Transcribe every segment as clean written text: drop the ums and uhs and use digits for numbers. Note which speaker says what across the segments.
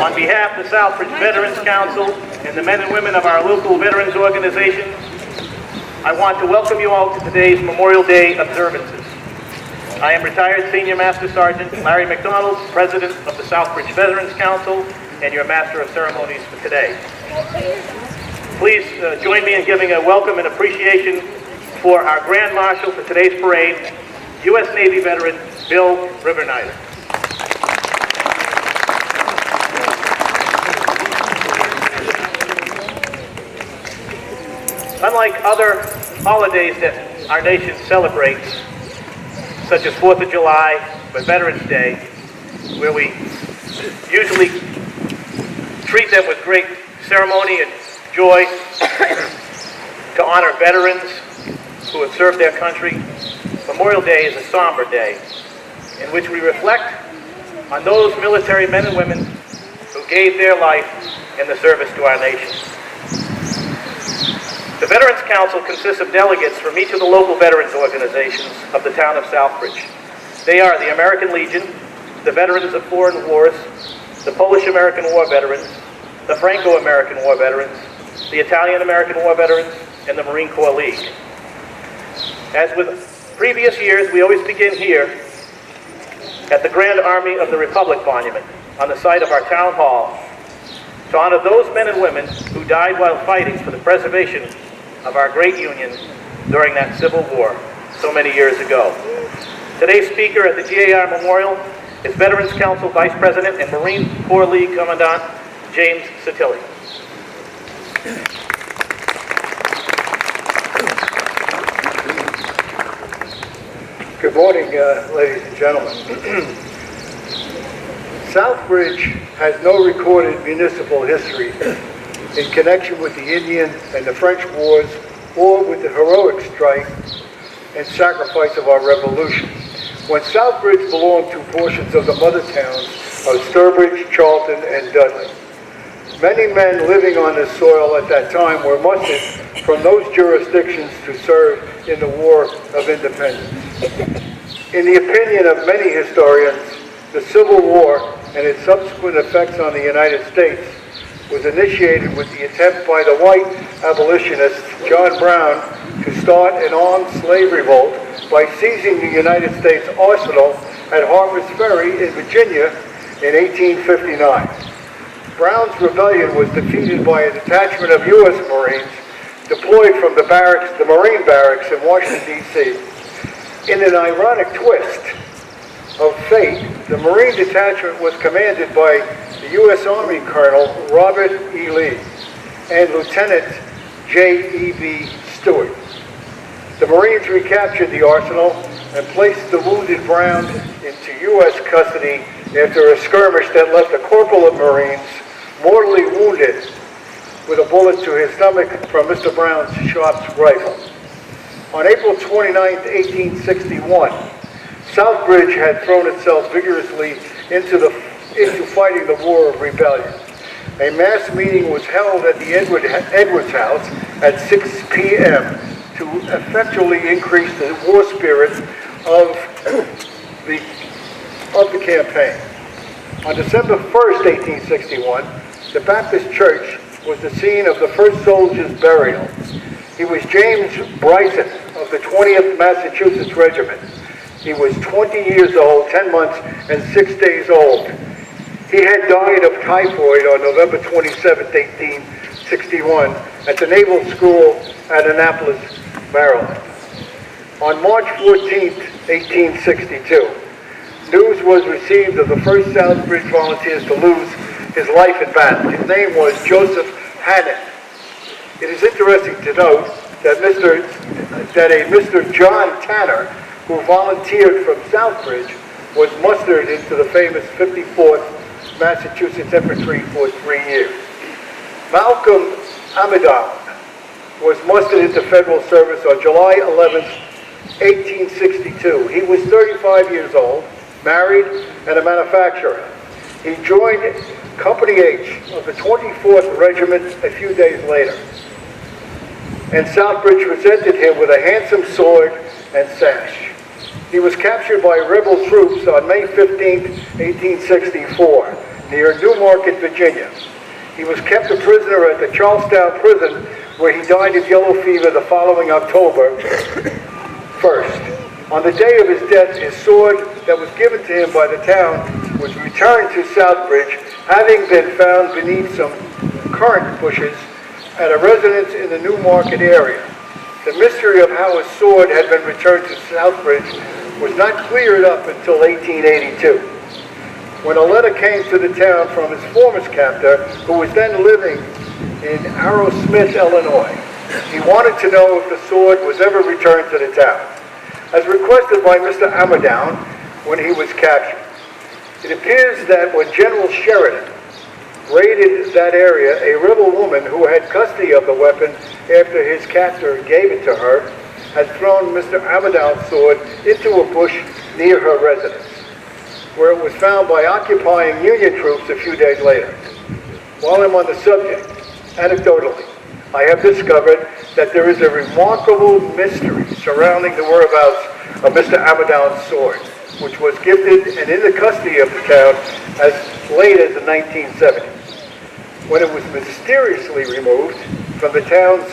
Speaker 1: On behalf of the Southbridge Veterans Council and the men and women of our local veterans organizations, I want to welcome you all to today's Memorial Day observances. I am retired Senior Master Sergeant Larry McDonald, President of the Southbridge Veterans Council, and your Master of Ceremonies for today. Please join me in giving a welcome and appreciation for our Grand Marshal for today's parade, U.S. Navy veteran Bill Rivernider. Unlike other holidays that our nation celebrates, such as 4th of July or Veterans Day, where we usually treat them with great ceremony and joy to honor veterans who have served their country, Memorial Day is a somber day in which we reflect on those military men and women who gave their life in the service to our nation. The Veterans Council consists of delegates from each of the local veterans organizations of the town of Southbridge. They are the American Legion, the Veterans of Foreign Wars, the Polish-American War Veterans, the Franco-American War Veterans, the Italian-American War Veterans, and the Marine Corps League. As with previous years, we always begin here at the Grand Army of the Republic Monument on the site of our town hall to honor those men and women who died while fighting for the preservation of our great Union during that Civil War so many years ago. Today's speaker at the GAR Memorial is Veterans Council Vice President and Marine Corps League Commandant James Satilli.
Speaker 2: Good morning, ladies and gentlemen. Southbridge has no recorded municipal history in connection with the Indian and the French wars or with the heroic strike and sacrifice of our revolution. When Southbridge belonged to portions of the mother towns of Sturbridge, Charlton, and Dudley. Many men living on this soil at that time were mustered from those jurisdictions to serve in the War of Independence. In the opinion of many historians, the Civil War and its subsequent effects on the United States was initiated with the attempt by the white abolitionist John Brown to start an armed slave revolt by seizing the United States arsenal at Harper's Ferry in Virginia in 1859. Brown's rebellion was defeated by a detachment of U.S. Marines deployed from the Marine barracks in Washington, D.C. In an ironic twist of fate, the Marine detachment was commanded by the U.S. Army Colonel Robert E. Lee and Lieutenant J.E.B. Stewart. The Marines recaptured the arsenal and placed the wounded Brown into U.S. custody after a skirmish that left a corporal of Marines mortally wounded with a bullet to his stomach from Mr. Brown's Sharps rifle. On April 29, 1861, Southbridge had thrown itself vigorously into fighting the War of Rebellion. A mass meeting was held at the Edwards House at 6 p.m. to effectually increase the war spirit of the campaign. On December 1st, 1861, the Baptist Church was the scene of the first soldier's burial. He was James Bryson of the 20th Massachusetts Regiment. He was 20 years old, 10 months, and 6 days old. He had died of typhoid on November 27, 1861, at the Naval School at Annapolis, Maryland. On March 14, 1862, news was received of the first Southbridge volunteers to lose his life in battle. His name was Joseph Hannon. It is interesting to note that a Mr. John Tanner, who volunteered from Southbridge, was mustered into the famous 54th Massachusetts Infantry for 3 years. Malcolm Amidon was mustered into federal service on July 11, 1862. He was 35 years old, married, and a manufacturer. He joined Company H of the 24th Regiment a few days later, and Southbridge presented him with a handsome sword and sash. He was captured by rebel troops on May 15, 1864. near Newmarket, Virginia. He was kept a prisoner at the Charlestown prison, where he died of yellow fever the following October 1st. On the day of his death, his sword that was given to him by the town was returned to Southbridge, having been found beneath some currant bushes at a residence in the Newmarket area. The mystery of how his sword had been returned to Southbridge was not cleared up until 1882, when a letter came to the town from his former captor, who was then living in Arrowsmith, Illinois. He wanted to know if the sword was ever returned to the town, as requested by Mr. Amadown when he was captured. It appears that when General Sheridan raided that area, a rebel woman who had custody of the weapon after his captor gave it to her had thrown Mr. Amadown's sword into a bush near her residence, where it was found by occupying Union troops a few days later. While I'm on the subject, anecdotally, I have discovered that there is a remarkable mystery surrounding the whereabouts of Mr. Amadown's sword, which was gifted and in the custody of the town as late as the 1970s, when it was mysteriously removed from the town's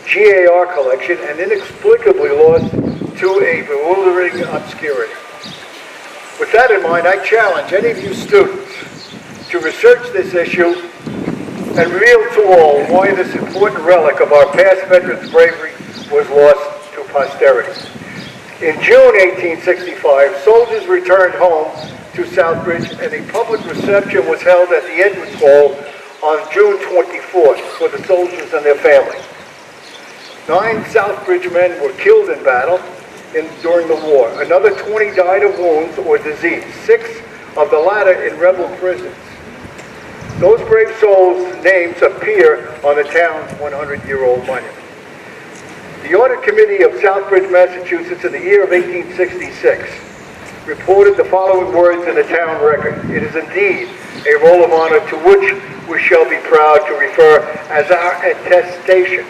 Speaker 2: GAR collection and inexplicably lost to a bewildering obscurity. With that in mind, I challenge any of you students to research this issue and reveal to all why this important relic of our past veterans' bravery was lost to posterity. In June 1865, soldiers returned home to Southbridge, and a public reception was held at the Edwards Hall on June 24th for the soldiers and their families. 9 Southbridge men were killed in battle during the war. Another 20 died of wounds or disease, 6 of the latter in rebel prisons. Those brave souls' names appear on the town's 100-year-old monument. The Audit Committee of Southbridge, Massachusetts, in the year of 1866, reported the following words in the town record. It is indeed a roll of honor to which we shall be proud to refer as our attestation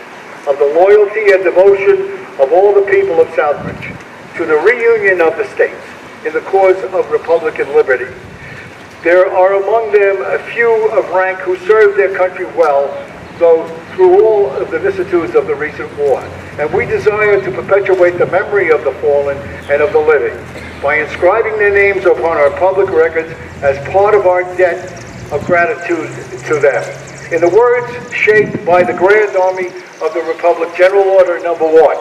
Speaker 2: of the loyalty and devotion of all the people of Southbridge to the reunion of the states in the cause of Republican liberty. There are among them a few of rank who served their country well, though through all of the vicissitudes of the recent war. And we desire to perpetuate the memory of the fallen and of the living by inscribing their names upon our public records as part of our debt of gratitude to them. In the words shaped by the Grand Army of the Republic, General Order Number 11,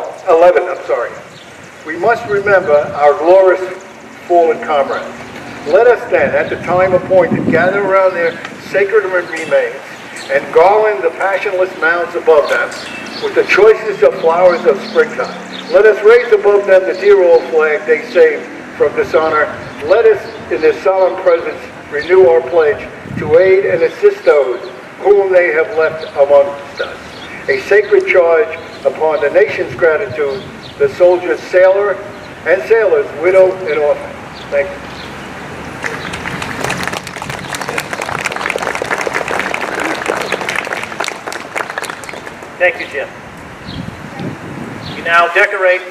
Speaker 2: we must remember our glorious fallen comrades. Let us then, at the time appointed, gather around their sacred remains and garland the passionless mounds above them with the choicest of flowers of springtime. Let us raise above them the dear old flag they saved from dishonor. Let us, in their solemn presence, renew our pledge to aid and assist those whom they have left amongst us. A sacred charge upon the nation's gratitude, the soldier's sailor and sailor's widow and orphan. Thank you.
Speaker 1: Thank you, Jim. We now decorate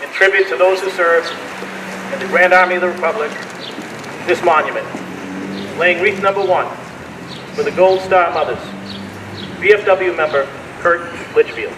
Speaker 1: in tribute to those who served in the Grand Army of the Republic this monument, laying wreath number 1 for the Gold Star Mothers, VFW member Kurt Litchfield.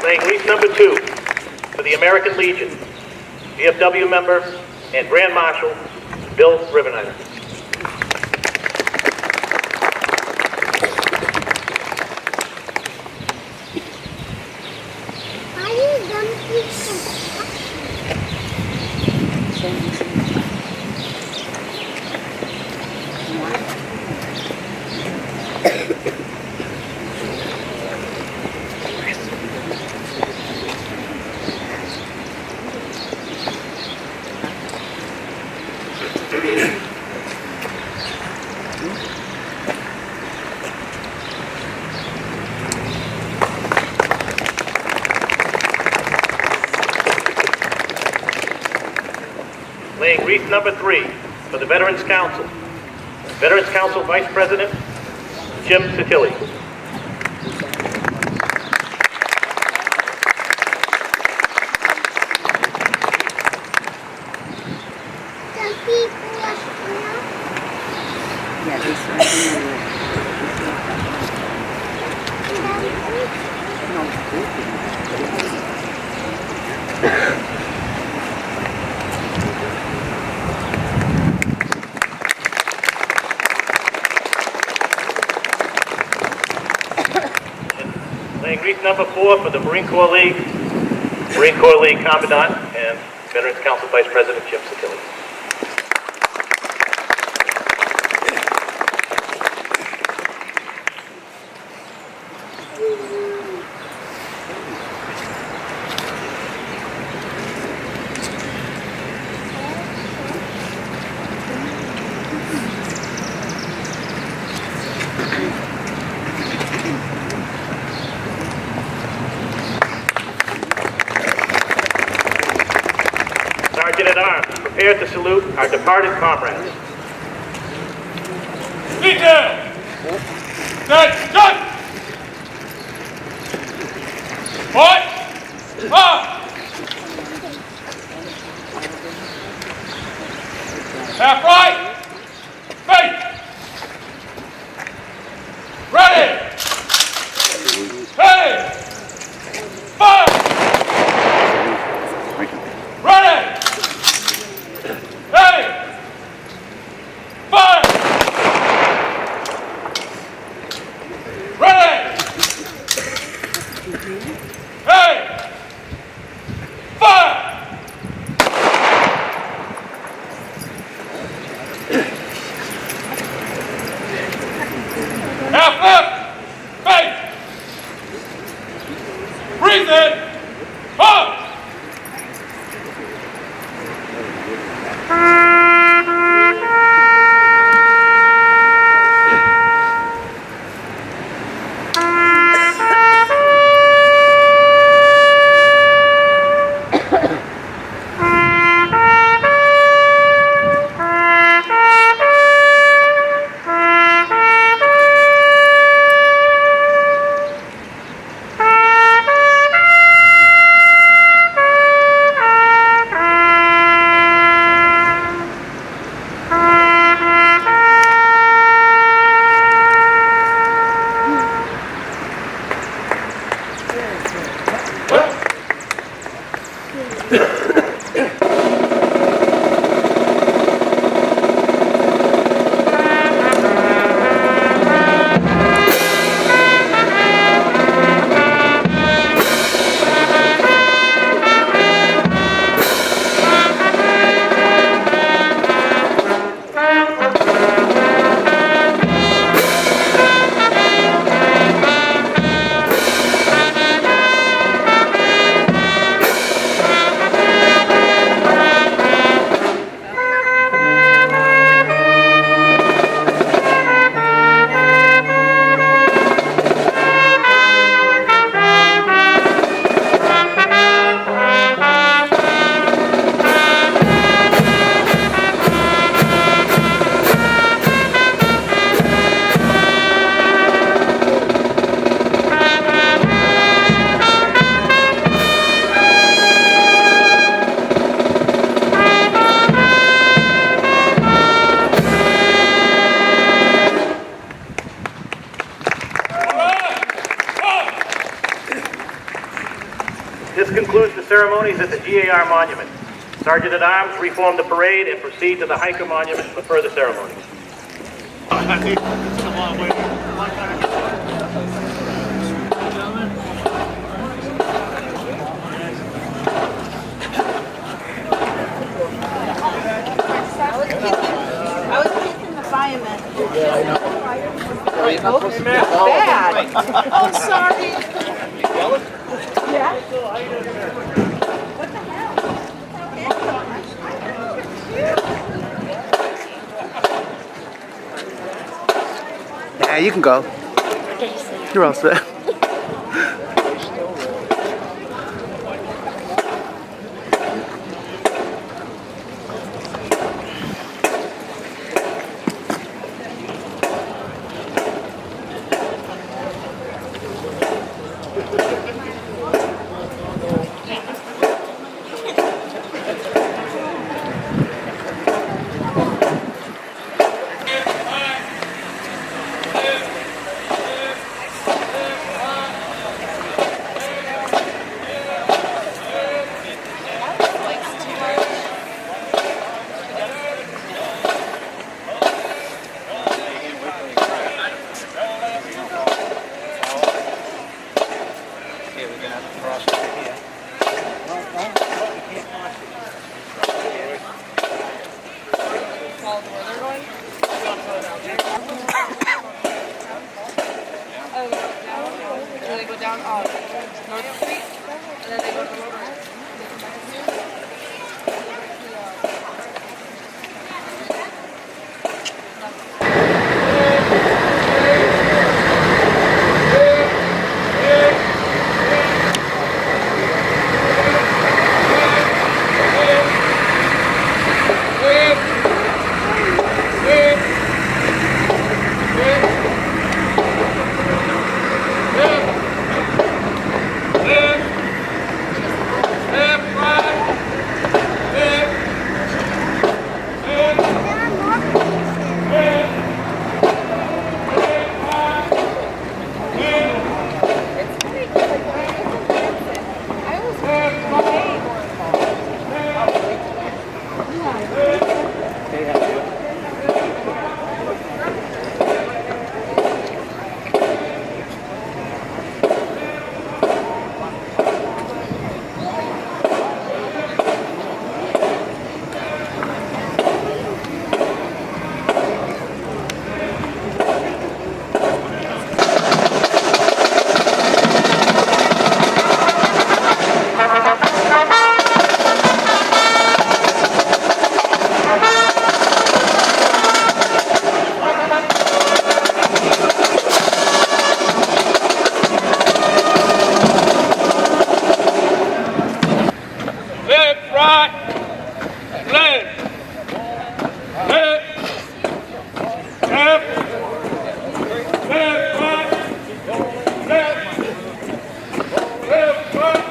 Speaker 1: Laying wreath number 2 for the American Legion, VFW member and Grand Marshal Bill Riveniter. number 3 for the Veterans Council. Veterans Council Vice President, Jim Satilli. Laying wreath number 4 for the Marine Corps League Commandant and Veterans Council Vice President Jim Satilli. Sergeant-at-Arms, prepare to salute our departed comrades.
Speaker 3: Detail! That's done! Point! Up! Half right! Face! Ready! Hey! Fire! Ready! Hey! Fire! Ready! Hey! Fire! Half left! Face! Breathe in! Up!
Speaker 1: This concludes the ceremonies at the GAR Monument. Sergeant-at-Arms reform the parade and proceed to the Hiker Monument for further ceremonies.
Speaker 4: I was kissing the fireman. Yeah, I know. Oh, bad. Oh, sorry. Yeah. What the hell?
Speaker 5: Yeah, you can go. You're all set.
Speaker 4: along North Street, and then they go to the Rotary.
Speaker 3: Left, right, left, left, left, left, right, left, left, right, left, left, left, right.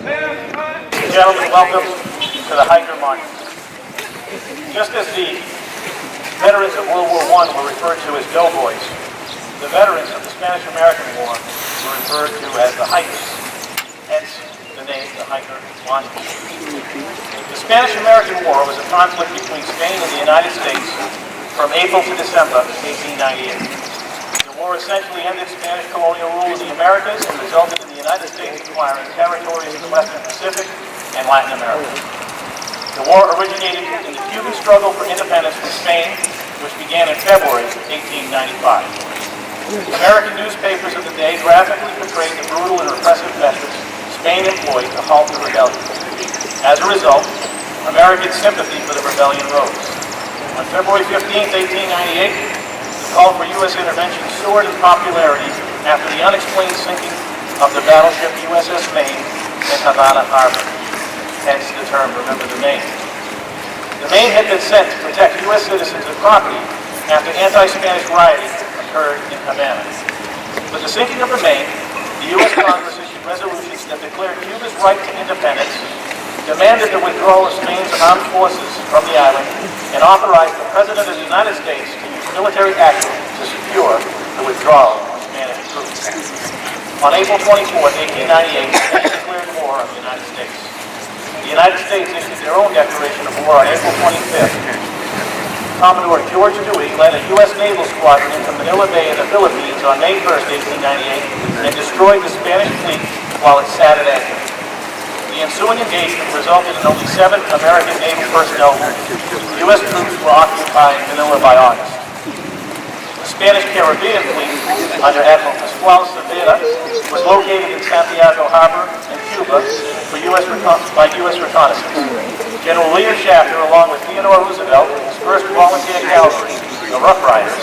Speaker 1: Ladies and gentlemen, welcome to the Hiker Monument. Just as the veterans of World War I were referred to as doughboys, the veterans of the Spanish-American War were referred to as the hikers, hence the name, the Hiker Monument. The Spanish-American War was a conflict between Spain and the United States from April to December 1898. The war essentially ended Spanish colonial rule in the Americas and resulted in the United States acquiring territories in the Western Pacific and Latin America. The war originated in the Cuban struggle for independence from Spain, which began in February 1895. American newspapers of the day graphically portrayed the brutal and repressive measures Spain employed to halt the rebellion. As a result, American sympathy for the rebellion rose. On February 15, 1898, the call for U.S. intervention soared in popularity after the unexplained sinking of the battleship USS Maine in Havana Harbor. Hence the term, remember the Maine. The Maine had been sent to protect U.S. citizens and property after anti-Spanish rioting occurred in Havana. With the sinking of the Maine, the U.S. Congress issued resolutions that declared Cuba's right to independence, demanded the withdrawal of Spain's armed forces from the island, and authorized the President of the United States to use military action to secure the withdrawal of Spanish troops. On April 24, 1898, Spain declared war on the United States. The United States issued their own declaration of war on April 25th. Commodore George Dewey led a U.S. naval squadron into Manila Bay in the Philippines on May 1st, 1898, and destroyed the Spanish fleet while it sat at anchor. The ensuing engagement resulted in only 7 American naval personnel wounded. U.S. troops were occupying Manila by August. The Spanish Caribbean fleet, under Admiral Pascual Cervera, was located in Santiago Harbor in Cuba by U.S. reconnaissance. General William Shafter, along with Theodore Roosevelt, his first volunteer cavalry, the Rough Riders,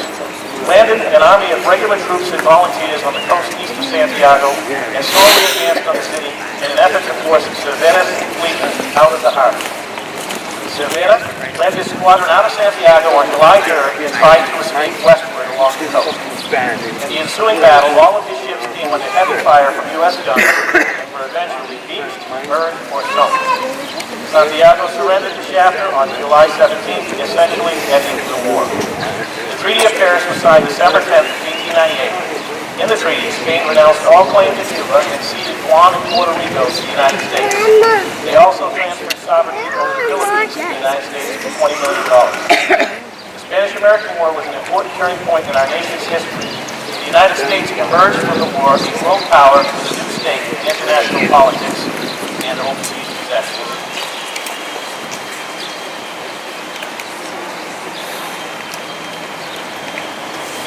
Speaker 1: landed an army of regular troops and volunteers on the coast east of Santiago and slowly advanced on the city in an effort to force Cervera's fleet out of the harbor. Cervera led his squadron out of Santiago on July 3rd and tried to escape westward along the coast. In the ensuing battle, all of his ships came under heavy fire from U.S. guns and were eventually beached, burned, or sunk. Santiago surrendered to Shafter on July 17th, essentially ending the war. The Treaty of Paris was signed December 10th, 1898. In the treaty, Spain renounced all claim to Cuba and ceded Guam and Puerto Rico to the United States. They also transferred sovereignty over the Philippines to the United States for $20 million. The Spanish-American War was an important turning point in our nation's history. The United States emerged from the war a world power with a new stake in international politics and overseas possessions.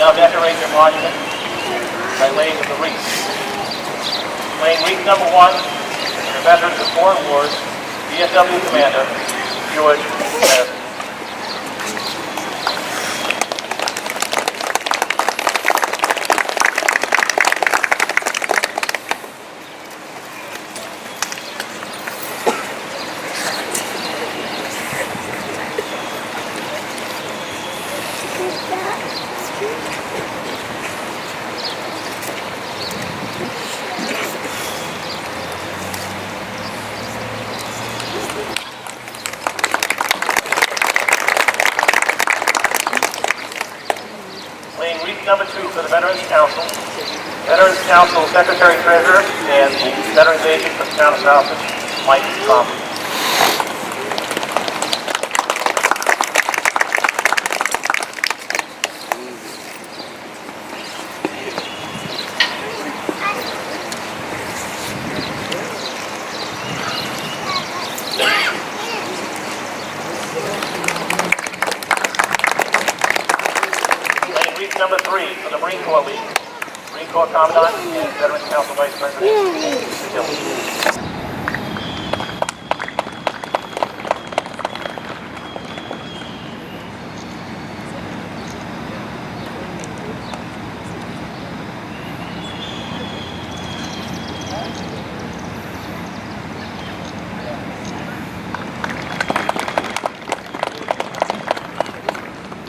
Speaker 1: now decorate their monument by laying of the wreath. Laying wreath number 1 for veterans of foreign wars, VFW Commander George Madison. Laying wreath number 2 for the Veterans Council. Veterans Council Secretary Treasurer and the Veterans Agent for the town of Southbridge, Mike Thompson. Number 3 for the Marine Corps League. Marine Corps Commandant and Veterans Council Vice President, Mr. Hill.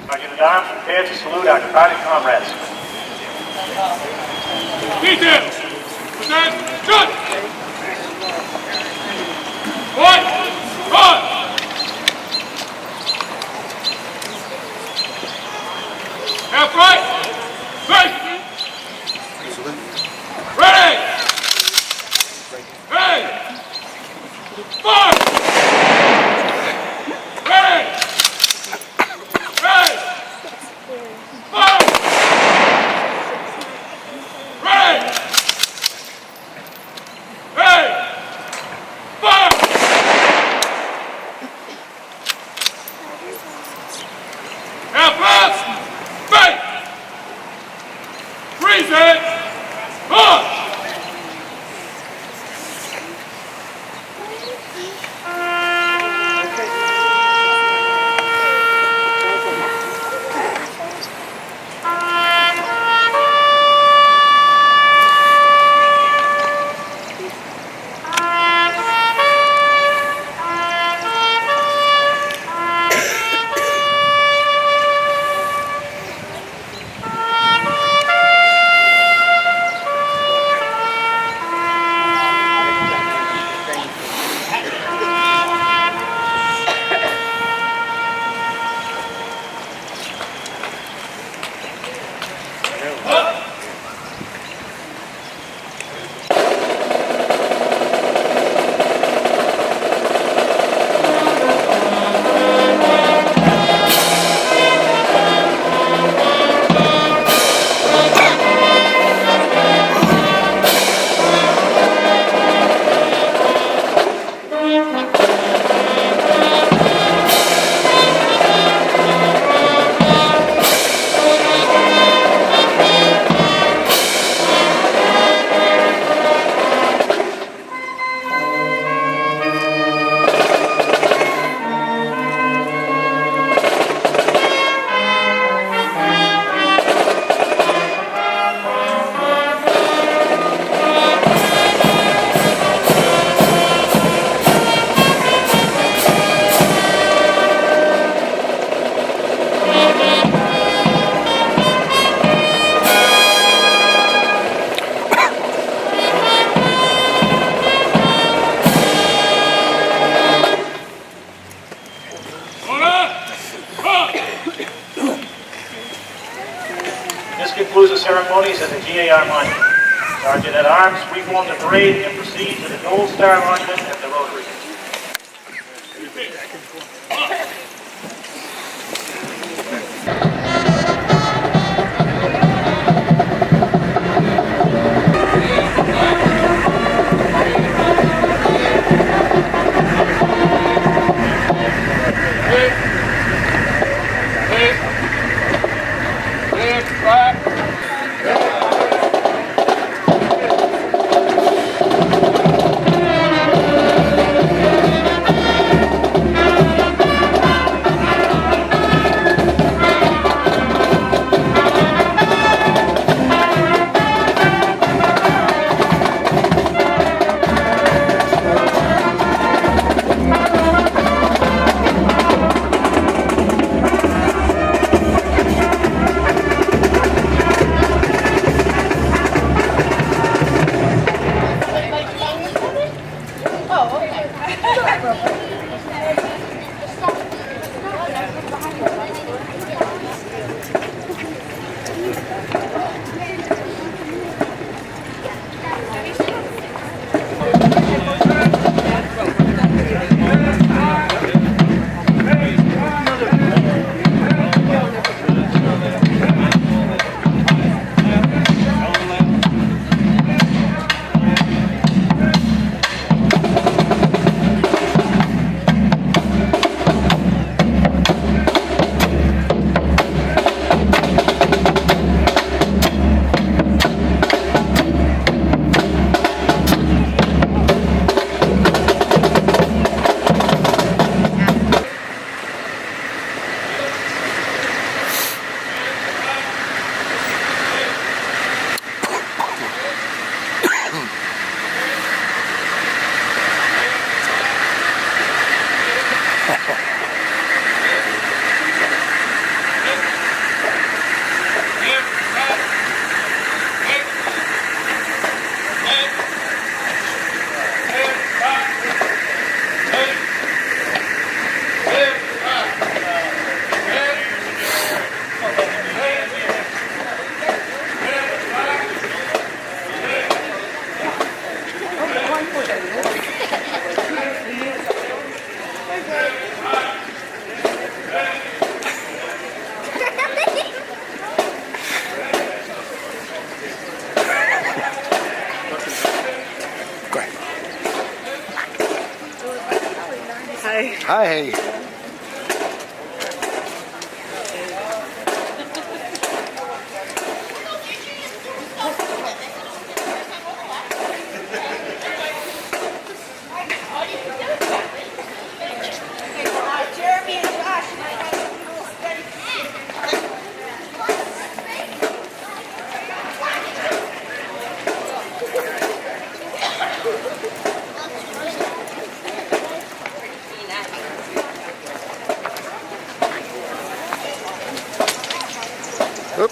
Speaker 1: Sergeant-at-Arms prepared to salute our departed comrades.
Speaker 3: Details! Present! Good! Point! Run! Half right! Face! Ready! Hey! Fire! Ready! Hey! Fire! Ready! Hey! Fire! Half left! Face! Freeze it! Push!
Speaker 1: This concludes the ceremonies at the GAR Monument. Sergeant-at-Arms reform the parade and proceed to the Gold Star Monument at the Rotary.
Speaker 3: Right.
Speaker 5: Hi.
Speaker 4: Jeremy and Josh.
Speaker 5: Oop.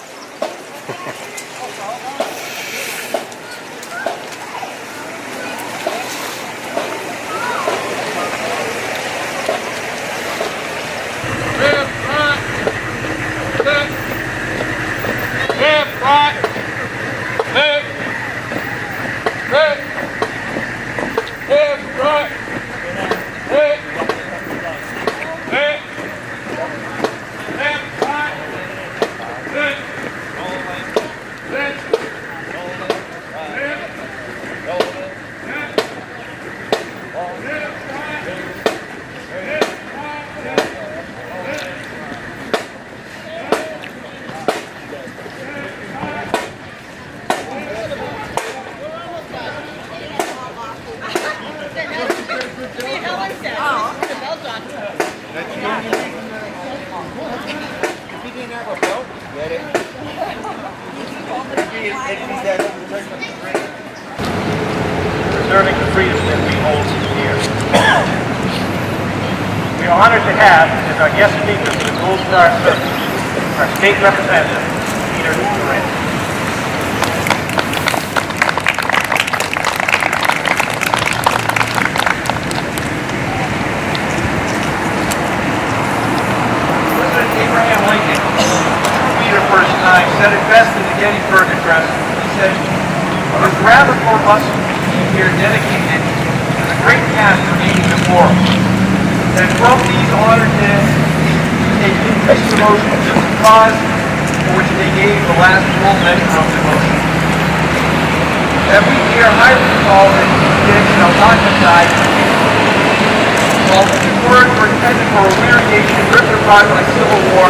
Speaker 1: Preserving the freedom that we hold dear. We are honored to have, as our guest speaker for the Gold Star Service, our state representative, Peter Durant. President Abraham Lincoln, Peter first time, said it best in the Gettysburg Address. He said, "It is rather for us to be here dedicated to the great task remaining before us, that from these honored men take increased devotion to the cause for which they gave the last full measure of devotion. That we here highly resolve that these men shall not have died for hate. While these words were intended for a weary nation ripped apart by civil war,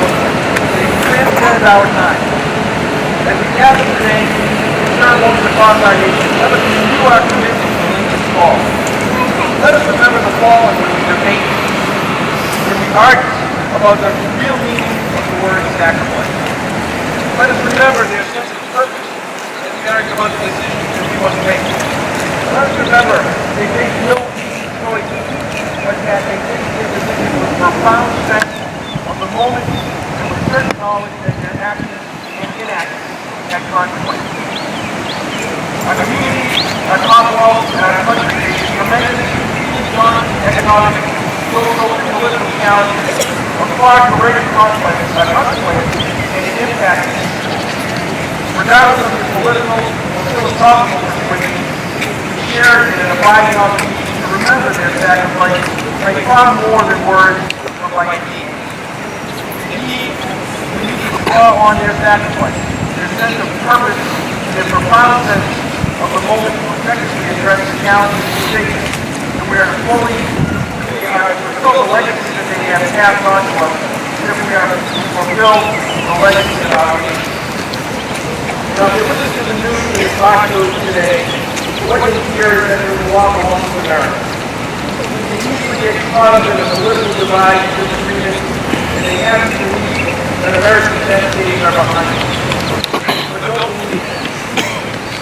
Speaker 1: they transcended our time. As we gather today, ceremonies across our nation, let us renew our commitment to Lincoln's fall. Let us remember the fallen when we debate, when we argue about the real meaning of the word sacrifice. Let us remember their sense of purpose as we argue about the decisions that we must make. Let us remember they make no easy choices, but that they make their decisions with profound sense of the moment and with certain knowledge that their actions and inactions have consequences. Our community, our Commonwealth, and our country face tremendous economic, social, and political challenges of far greater consequences and impact. Regardless of the political or philosophical persuasion, we share in an abiding obligation to remember their sacrifice by far more than words, but by deeds. Indeed, we need to draw on their sacrifice, their sense of purpose, their profound sense of the moment to effectively address the challenges we face, and we are fully fulfill the legacy that they have passed on to us, if we are to fulfill the legacy of our nation. Now, if you listen to the news we have talked to today, what you hear is that there is a lot wrong with America. They usually get caught up in the political divide and disagreement, and they have to believe that America's destinies are behind us. But don't believe it.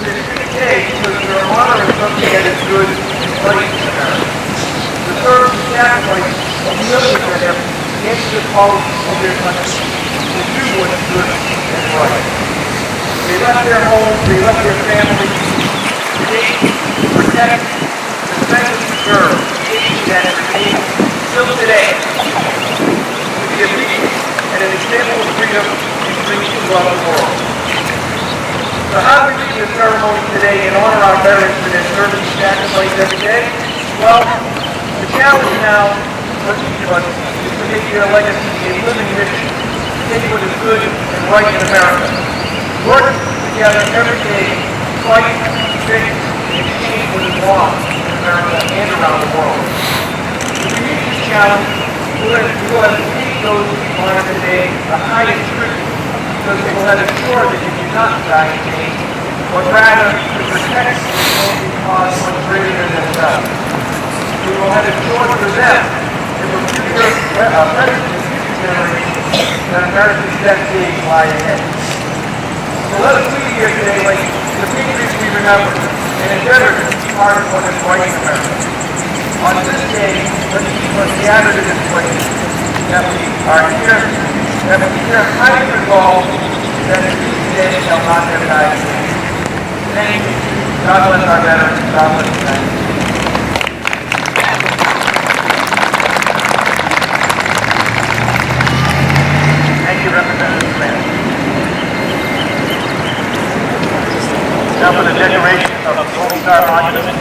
Speaker 1: This is the case because we are honoring something that is good and right in America. The term sacrifice of millions of the cause of their country to do what's good and right. They left their homes, they left their families, to protect, defend, and preserve the issues that remain still today, to be a beacon and an example of freedom and freedom throughout the world. So how do we lead this ceremony today and honor our veterans for their service and sacrifice every day? Well, the challenge now for each of us is to make their legacy a living mission, to take what is good and right in America. Work together every day, fight, fix, and change what is wrong in America and around the world. To meet this challenge, we will have paid those who honor today the highest tribute, because they will have assured that you do not die in vain, but rather to protect and cause much greater than themselves. We will have assured for them and for future present and future generations that America's best days lie ahead. So let us leave here today like the patriots we remember and endeavor to be part of what is right in America. On this day, let each of us gather in this place, that we are here, that we are highly resolved that this day shall not have died. Thank you. God bless our veterans. God bless the United States. Thank you, Representative Grant. Now for the decoration of the Gold Star Monument.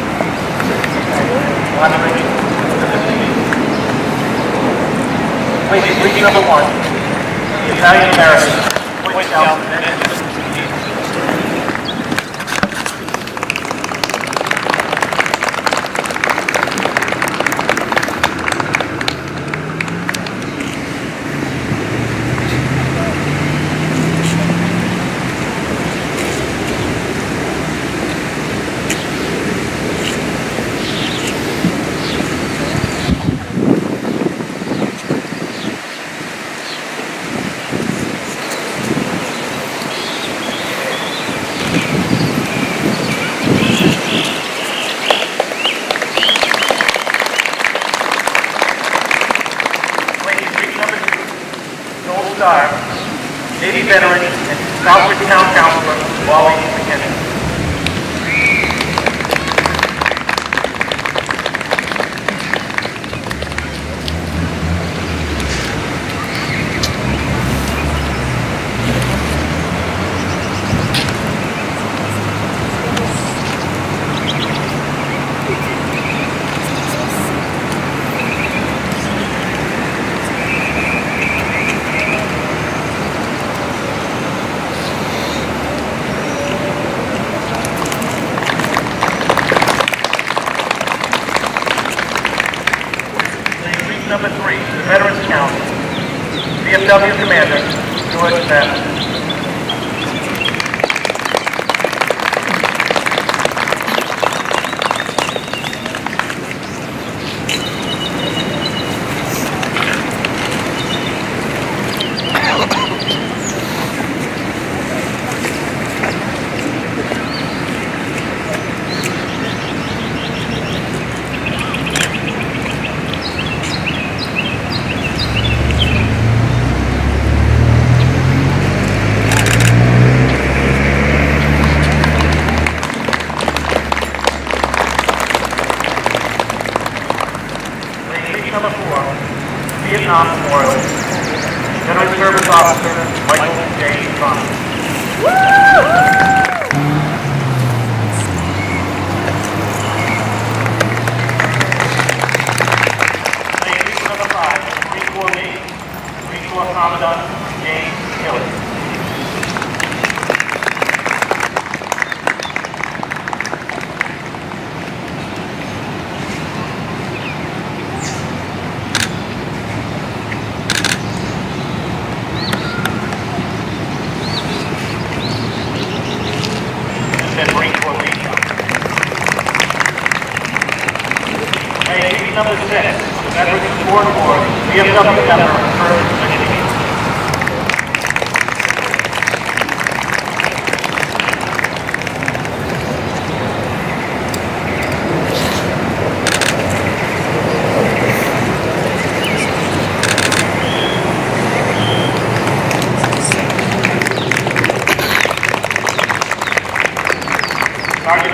Speaker 1: Please, number 1, the Italian American, Boy Scouts, Navy veteran and Southbridge Town Councilor, Wally McKenna. Number 3, the Veterans Council, VFW Commander, George Mathis. Number 4, Vietnam Memorial, Veteran Service Officer Michael J. Thomas. Number 5, Marine Corps Navy, Marine Corps Commandant James Kelly. Number 6, the Veterans Support Board, VFW member, First Michigan.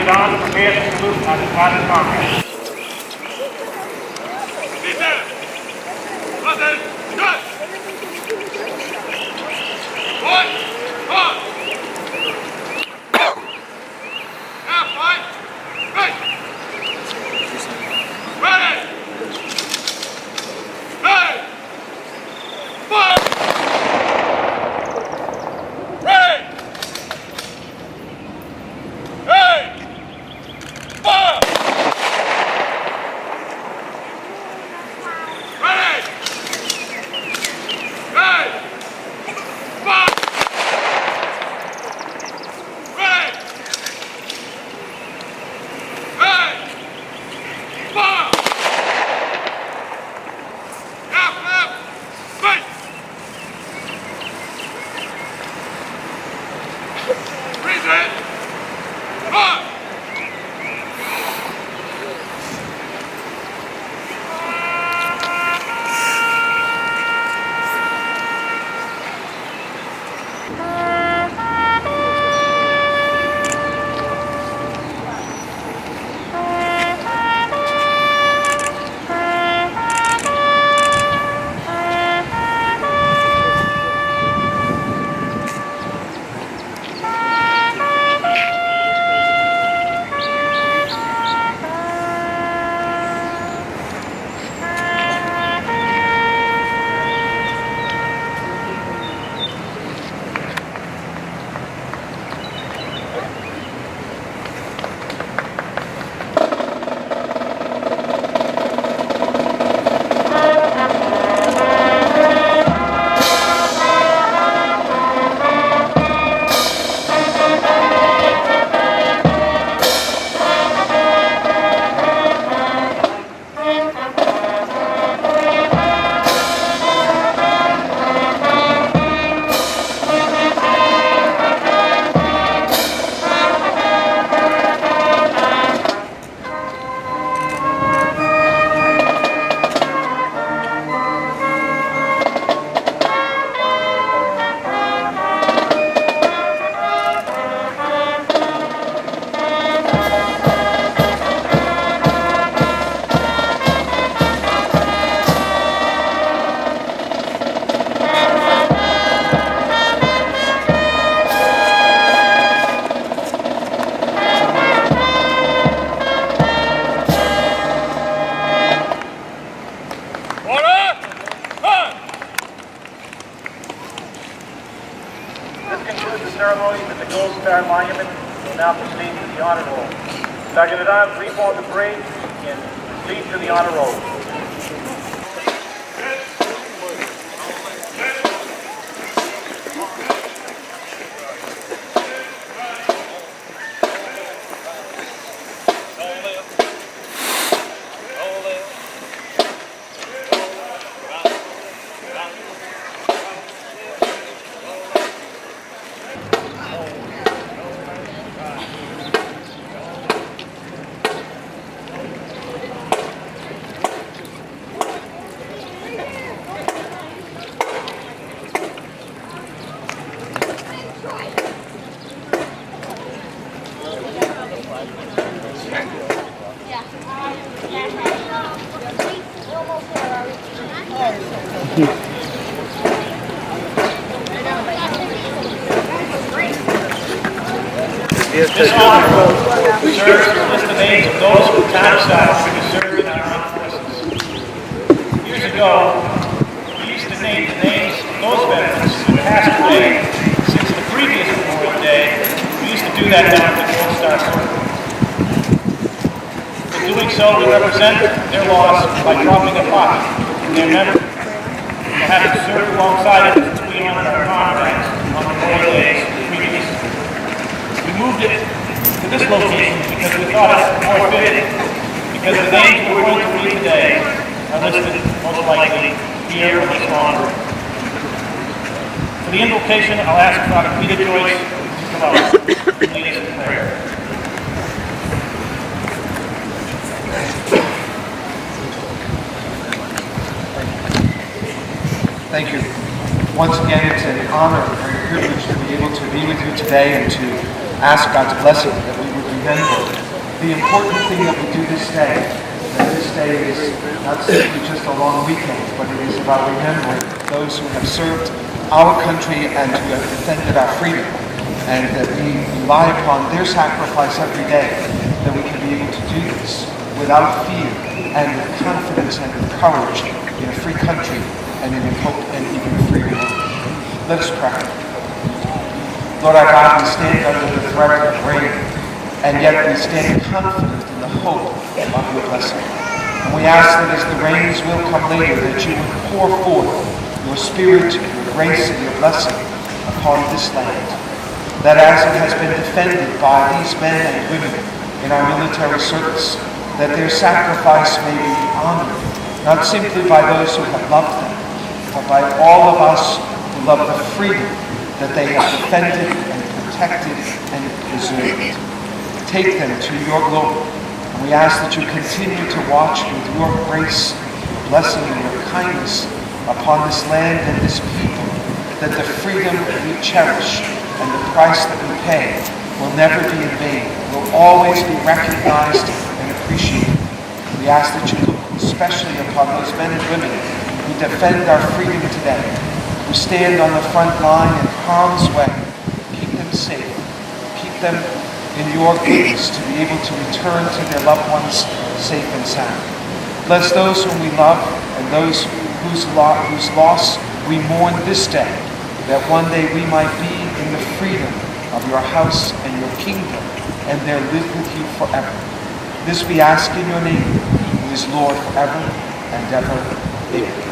Speaker 1: Don prepares to salute our departed comrades. Ceremony at the Gold Star Monument will now proceed to the honor roll. Sergeant at Arms, reform the parade and lead to the honor roll. This honor roll serves to list the names of those from town south who served in our armed forces. Years ago, we used to name the names of those veterans who passed away since the previous Memorial Day. We used to do that down at the Gold Star Circle. In doing so, we represent their loss by dropping a pocket in their memory for having served alongside us as we honored our comrades on Memorial Days previous. We moved it to this location because we thought it more fitting, because the names we're going to read today are listed most likely here in this honor. For the invocation, I'll ask Father Peter Joyce to come up and lead us in prayer.
Speaker 6: Thank you. Once again, it's an honor and a privilege to be able to be with you today and to ask God's blessing that we would be remember the important thing that we do this day. That this day is not simply just a long weekend, but it is about remembering those who have served our country and who have defended our freedom, and that we rely upon their sacrifice every day, that we can be able to do this without fear and with confidence and with courage in a free country and in a hope and even a free world. Let us pray. Lord our God, we stand under the threat of rain, and yet we stand confident in the hope of your blessing. And we ask that as the rains will come later, that you would pour forth your Spirit, your grace, and your blessing upon this land. That as it has been defended by these men and women in our military service, that their sacrifice may be honored, not simply by those who have loved them, but by all of us who love the freedom that they have defended and protected and preserved. Take them to your glory. And we ask that you continue to watch with your grace, your blessing, and your kindness upon this land and this people, that the freedom that we cherish and the price that we pay will never be in vain, will always be recognized and appreciated. We ask that you look especially upon those men and women who defend our freedom today, who stand on the front line in harm's way. Keep them safe. Keep them in your goodness to be able to return to their loved ones safe and sound. Bless those whom we love and those whose loss we mourn this day, that one day we might be in the freedom of your house and your kingdom, and there live with you forever. This we ask in your name, who is Lord forever and ever. Amen.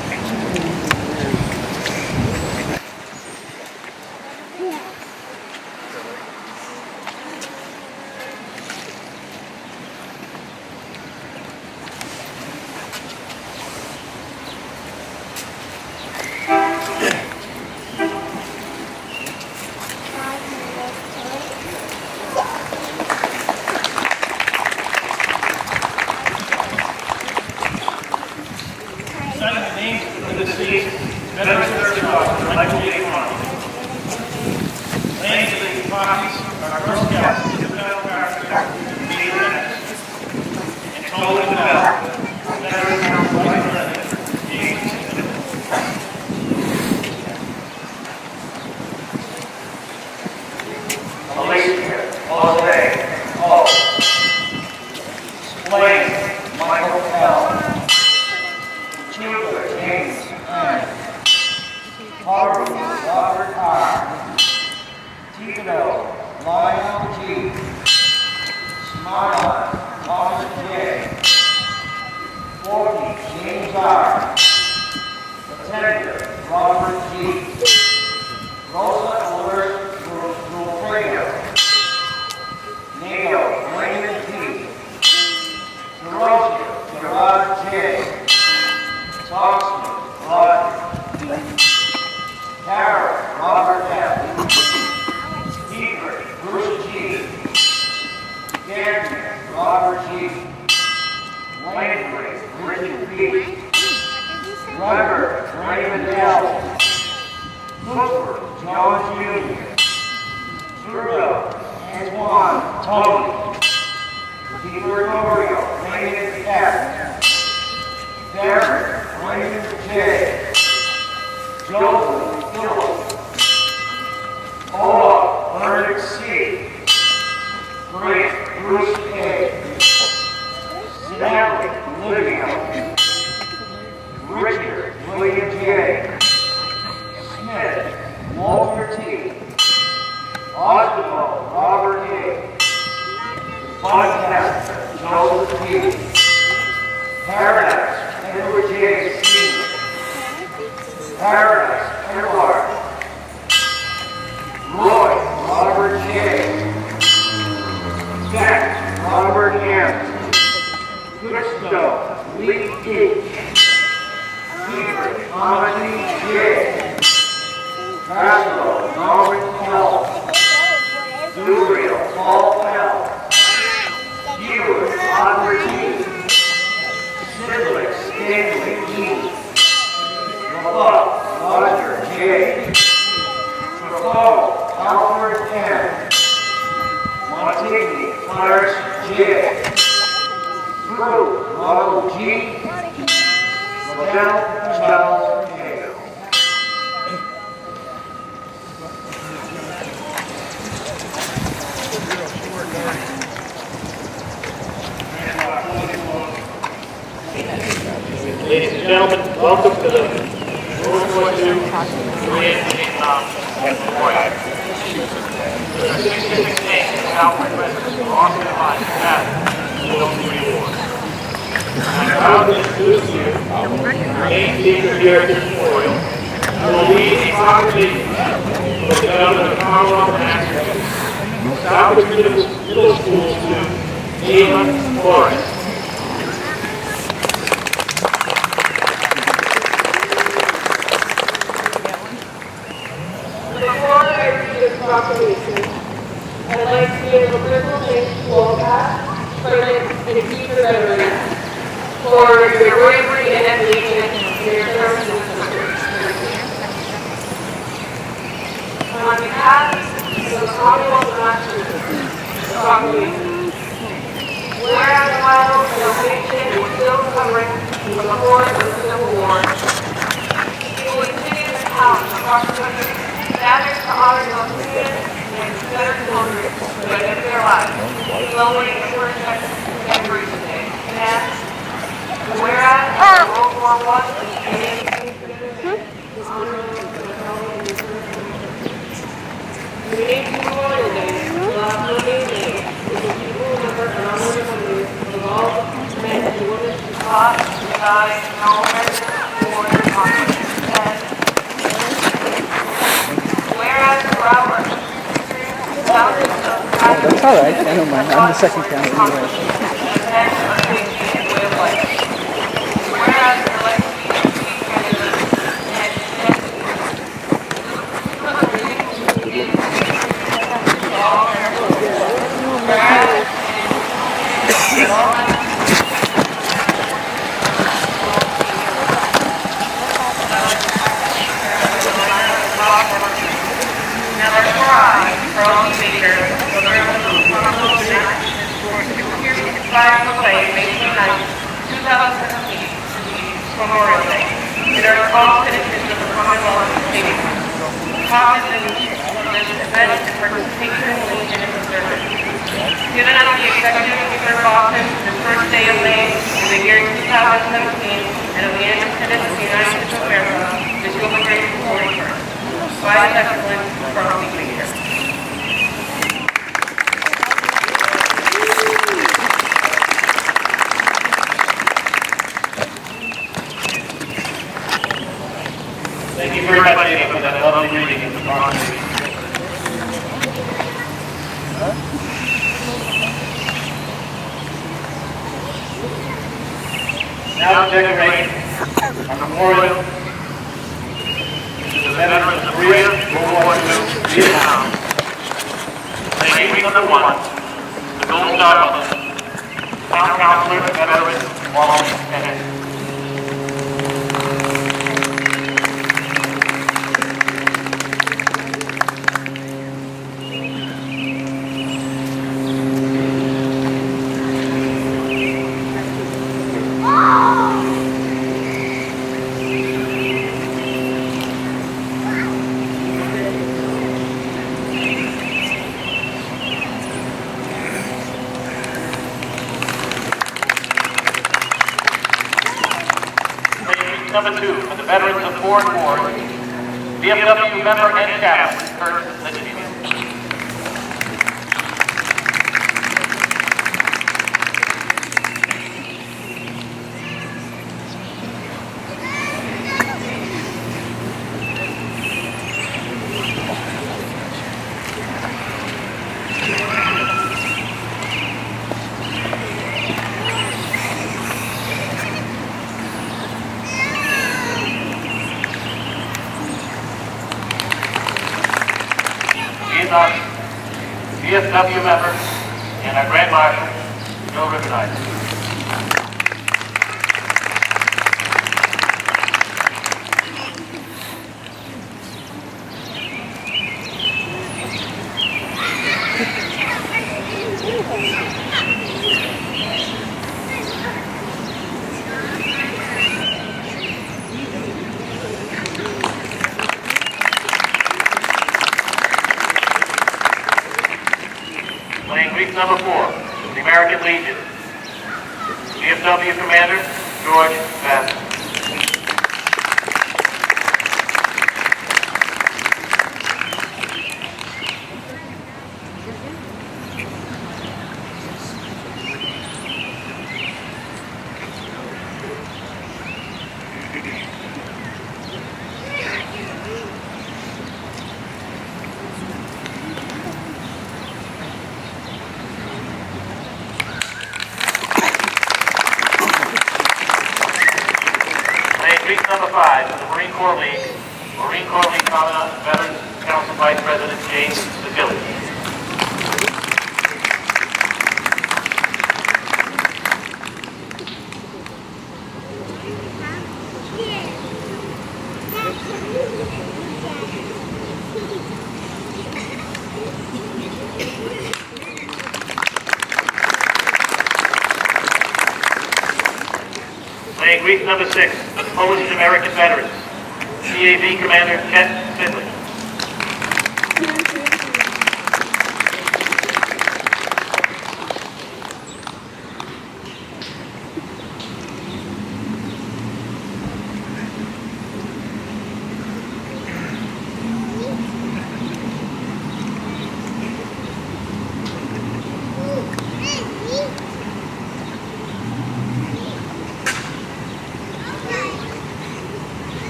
Speaker 7: Alfred M. Montigny, Clarence
Speaker 1: World War II, Korean Vietnam, and Memorial. The 66 names of Southwest veterans were also defined as the World War. I'm proud to introduce you to the main speaker here at this memorial, who will lead a proclamation for the development of Commonwealth Massachusetts Southwest Middle School student Ava Flores.
Speaker 7: Before I read this proclamation, I'd like to give a personal thanks to all past, present, and future veterans for your bravery and dedication in your service to the country. On behalf of the Commonwealth of Massachusetts, the proclamation. Whereas while the nation is still recovering from the horrors of the Civil War, we will continue to count across the country gathered to honor the freedom and better children who have given their lives, slowly and protect every day. And whereas World War I we need to Memorial Day, the last living day, is the people remember and honor the memories of all men and women who fought and died in all American war and conflict. And whereas throughout our history, thousands of
Speaker 5: That's all right. I don't mind. I'm the second county anyway.
Speaker 7: defense of safety and way of life. Whereas the legacy of peace candidates and Memorial Day. It are all citizens of the Commonwealth of States. Cognizant of this event and participation in the Legion of Service. Given us the executive of Serve Office this first day of May in the year 2017 and of the Independence of the United States of America, this will be great for Vice Excellence from the Leader.
Speaker 1: Thank you very much, Ava, for that lovely reading of the proclamation. Now decorating a memorial to the veterans of Korea, World War II, Vietnam. Playing week number 1, the Gold Star Brothers, Town Councilor, Veteran, Wallace Bennett. Number 2, for the veterans of foreign wars, VFW member and chaplain, Kurt Litchfield. VFW member and our Grand Marshal, Joe Ribbonizer. Week number 4, the American Legion. VFW Commander, George Bassett. Corps League, Marine Corps League Commandant, Veterans Council Vice President James Sedilli. Playing wreath number 6, the Polish and American veterans, CAV Commander Chet Finley.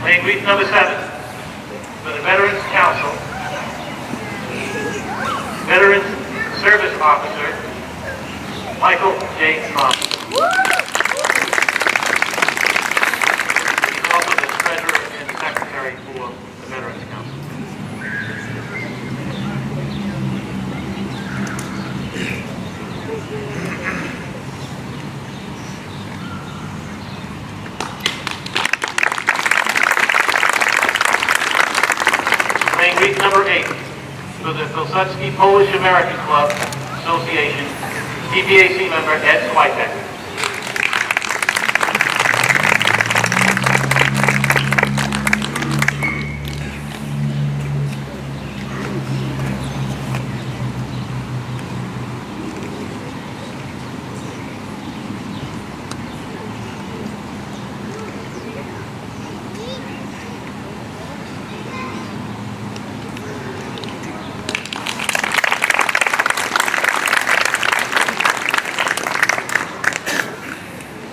Speaker 1: Playing wreath number 7 for the Veterans Council, Veterans Service Officer Michael J. Thompson. He's also the Treasurer and Secretary for the Veterans Council. Playing wreath number 8 for the Pilsudski Polish American Club Association, PPAC member Ed Switek.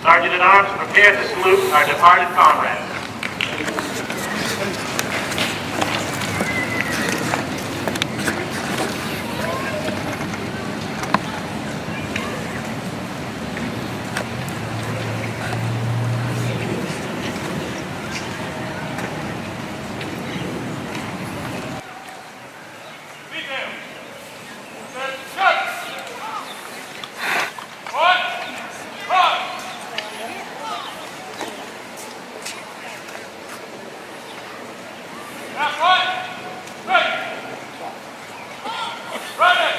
Speaker 1: Sergeant-at-Arms, prepare to salute our departed comrades.
Speaker 3: Female. Set. Shut. One. Run. Half right. Ready. Ready.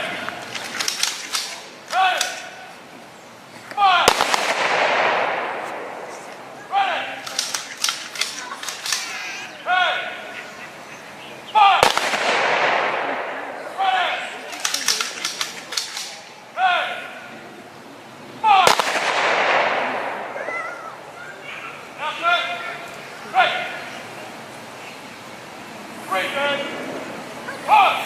Speaker 3: Ready. Fire. Ready. Ready. Fire. Ready. Ready. Fire. Half right. Ready. Great man. Pause.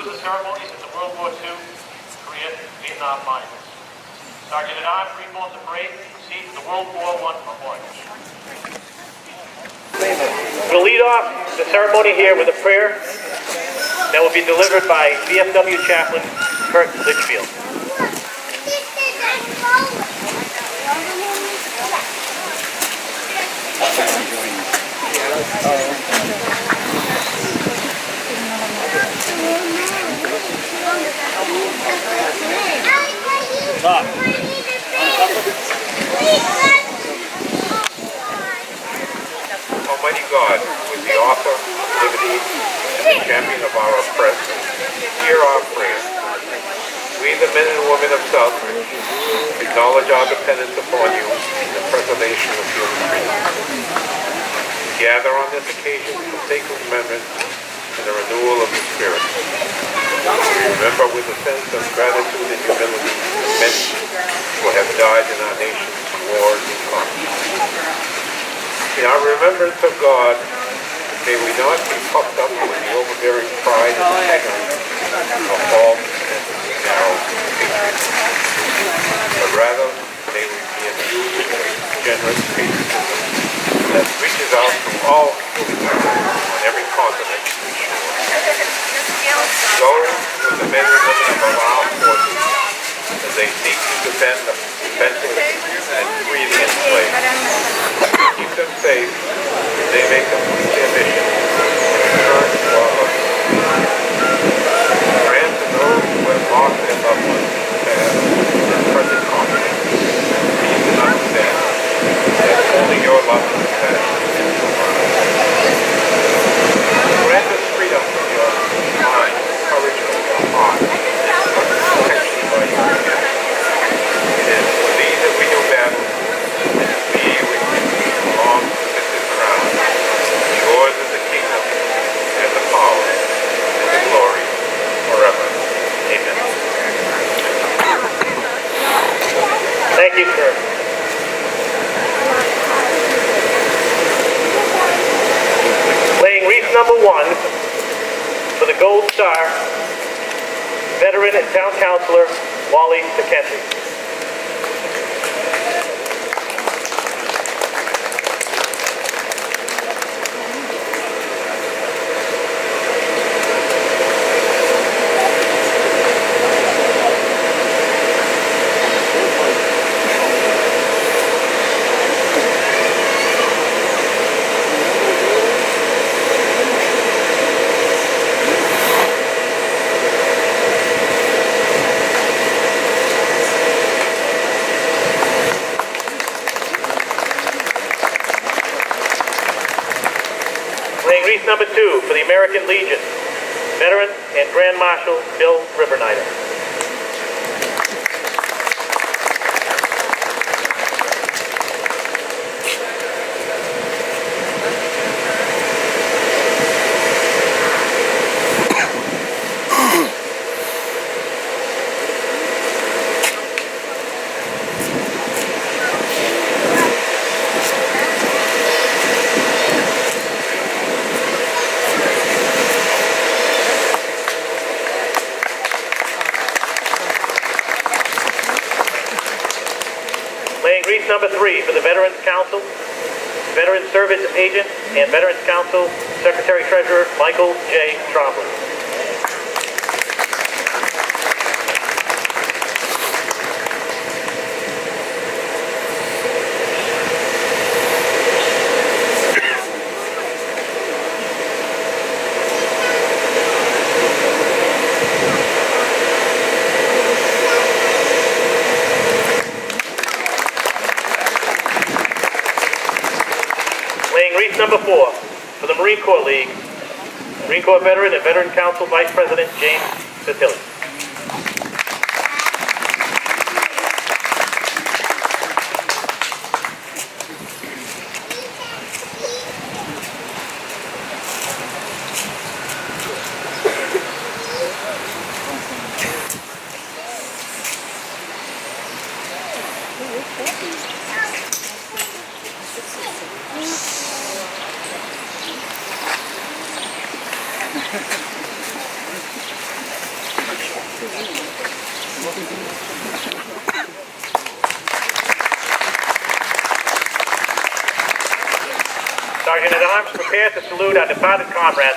Speaker 1: the ceremonies at the World War II, Korea, Vietnam monuments. Sergeant at Arms, Green Mountain Parade, proceed to the World War I memorial. We'll lead off the ceremony here with a prayer that will be delivered by VFW Chaplain Kurt Litchfield.
Speaker 8: Almighty God, who is the author of liberty and the champion of our oppressed, hear our prayer. We, the men and women of Southbridge, acknowledge our dependence upon you in the preservation of human freedom. We gather on this occasion for sacred remembrance and the renewal of the Spirit. We remember with a sense of gratitude and humility the many who have died in our nation's wars and conflicts. In our remembrance of God, may we not be puffed up with the overbearing pride and integrity of false and narrow patriotism, but rather may we be imbued with generous patriotism that reaches out to all on every continent and shore. Go with the men and women of our armed forces as they seek to defend the defenseless and free the enslaved. Keep them safe as they may complete their mission and return to our love. Grant to those who have lost their loved ones in the past and present conflict peace and understanding that only your love and compassion can provide. Grant us freedom from your mind, courage from your heart, protection by your gift. It is for thee that we do battle, and to thee we belong to this crown. Yours is the kingdom, and the power, and the glory, forever. Amen.
Speaker 1: Thank you, sir. Laying wreath number 1 for the Gold Star, veteran and town councilor Wally McKenzie. Wreath number 2 for the American Legion, veteran and Grand Marshal Bill Rivernider. Laying wreath number 3 for the Veterans Council, Veteran Service Agent, and Veterans Council Secretary Treasurer Michael J. Trombley. Laying wreath number 4 for the Marine Corps League, Marine Corps Veteran and Veteran Council Vice President James Satilli. prepare to salute our departed comrades.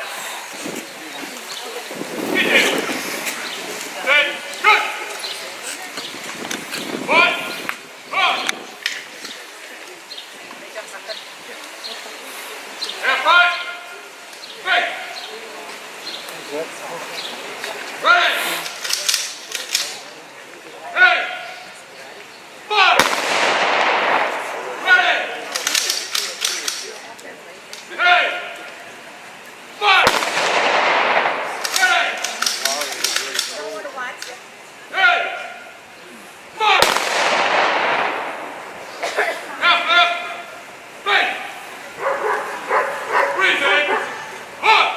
Speaker 3: Then, good. One, one. Stand by. Straight. Ready. Ready. Fire. Ready. Hey! Fire! Ready! Hey! Fire! Half left! Right! Breathing! Up!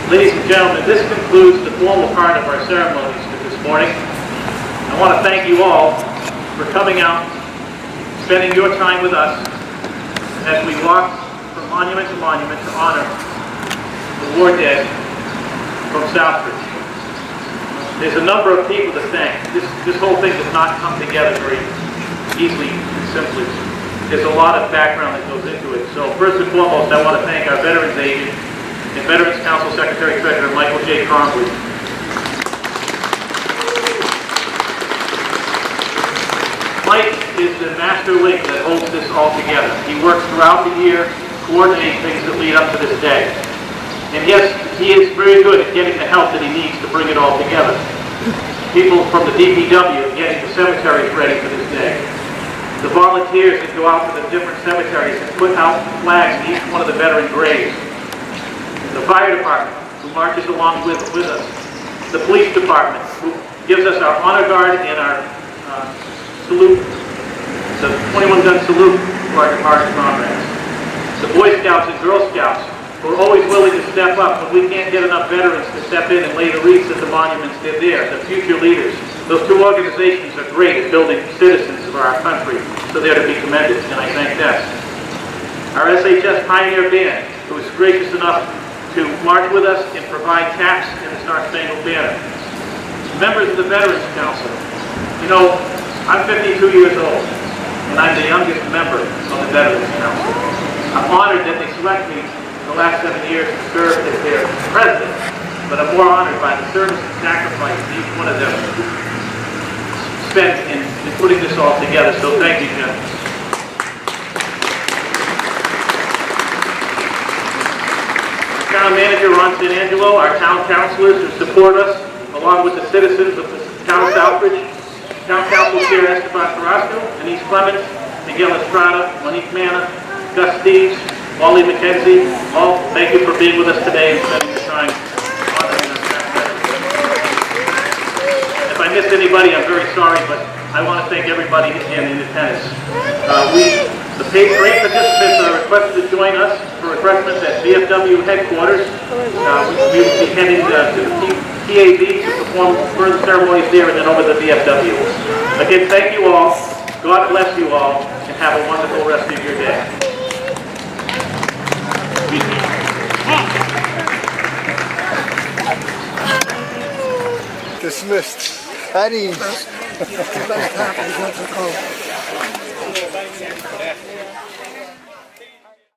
Speaker 1: Ladies and gentlemen, this concludes the formal part of our ceremonies for this morning. I want to thank you all for coming out, spending your time with us as we walk from monument to monument to honor the war dead from Southbridge. There's a number of people to thank. This whole thing does not come together very easily and simply. There's a lot of background that goes into it. So first and foremost, I want to thank our Veterans Agent and Veterans Council Secretary Treasurer Michael J. Conley. Mike is the master link that holds this all together. He works throughout the year, coordinating things that lead up to this day. And yes, he is very good at getting the help that he needs to bring it all together. People from the DPW getting the cemeteries ready for this day. The volunteers that go out to the different cemeteries and put out flags in each one of the veteran graves. The fire department, who marches along with us. The police department, who gives us our honor guard and our salute, the 21-gun salute to our departed comrades. The Boy Scouts and Girl Scouts, who are always willing to step up when we can't get enough veterans to step in and lay the wreaths at the monuments. They're there, the future leaders. Those two organizations are great at building citizens of our country, so they're to be commended, and I thank them. Our SHS Pioneer Band, who is gracious enough to march with us and provide taps in the Star Spangled Banner. Members of the Veterans Council, you know, I'm 52 years old, and I'm the youngest member of the Veterans Council. I'm honored that they select me the last 7 years to serve as their president, but I'm more honored by the service and sacrifice that each one of them spent in putting this all together, so thank you, Jim. Town Manager Ron San Angelo, our town councilors who support us, along with the citizens of the town of Southbridge, Town Council Chair Esteban Carrasco, Denise Clements, Miguel Estrada, Monique Manna, Gus Steves, Wally McKenzie, all, thank you for being with us today and spending your time honoring our past veterans. If I missed anybody, I'm very sorry, but I want to thank everybody in attendance. The paid parade participants are requested to join us for refreshments at VFW headquarters. We will be heading to the PAB to perform further ceremonies there and then over to the VFW. Again, thank you all. God bless you all, and have a wonderful rest of your day.
Speaker 2: Dismissed. At ease.